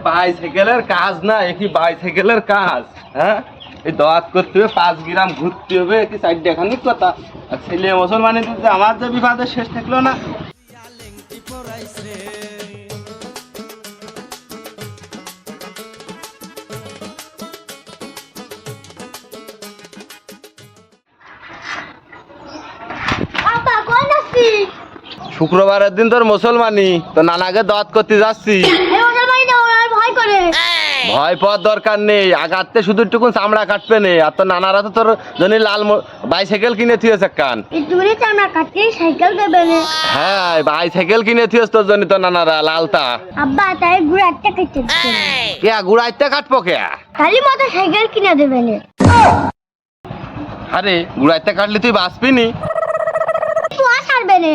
বাইসাইকেলের কাজ না, কি বাইসাইকেলের কাজ? হ্যাঁ, এই দাওয়াত করতে হবে, 5 গ্রাম ঘুরতে হবে, কি সাইড দেখানির কথা। আর ছেলে মুসলমানের আমার যে বিবাদের শেষ থাকলো না। শুক্রবারের দিন তোর মুসলমানি, তো নানাকে দাওয়াত করতে যাচ্ছি। ভয় পাওয়ার দরকার নেই, আগাতে শুধু একটু চামড়া কাটবে নে। আর তোর নানারা তো তোর জন্য লাল বাইসাইকেল কিনে থিয়েছে কান। হ্যাঁ, বাইসাইকেল কিনে থিয়েছ তোর জন্য তোর নানারা লালটা। আব্বা তাই গুড়াইতে কাটতে কে গুড়াইতে কাটবো কে? খালি মতো সাইকেল কিনে দেবেন। আরে গুড়াইতে কাটলে তুই বাঁচবি নি। ছাড়বে না।